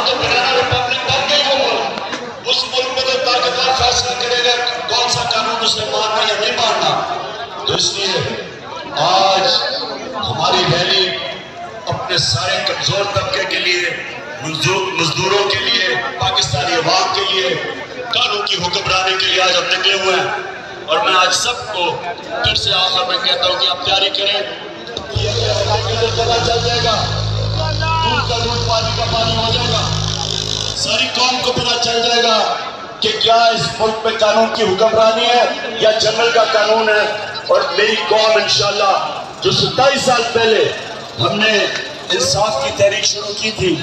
तो बनाना रिपब्लिक बन गई वो मुल्क। उस मुल्क में तो ताकतवर फैसला करेगा कौन सा कानून उसे मानना या नहीं मानना। तो इसलिए आज हमारी रैली अपने सारे कमजोर तबके के लिए, मजदूरों के लिए, पाकिस्तानी अवाम के लिए, कानून की हुक्मरानी के लिए आज हम निकले हुए हैं। और मैं आज सबको फिर से आखिर में कहता हूँ कि आप तैयारी करें, पता चल जाएगा, दूध का दूध पानी का पानी हो जाएगा। सारी कौम को पता चल जाएगा कि क्या इस मुल्क में कानून की हुक्मरानी है या जंगल का कानून है। और मेरी कौम इंशाल्लाह, जो 27 साल पहले हमने इंसाफ की तहरीक शुरू की थी,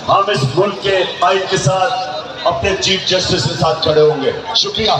हम इस मुल्क के आइन के साथ अपने चीफ जस्टिस के साथ खड़े होंगे। शुक्रिया।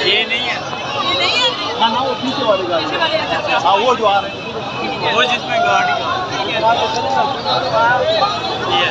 ये नहीं है, हाँ ना, वो पीछे वाली गाड़ी, हाँ वो जो आ रहे हैं, वो जिसमें गाड़ी ये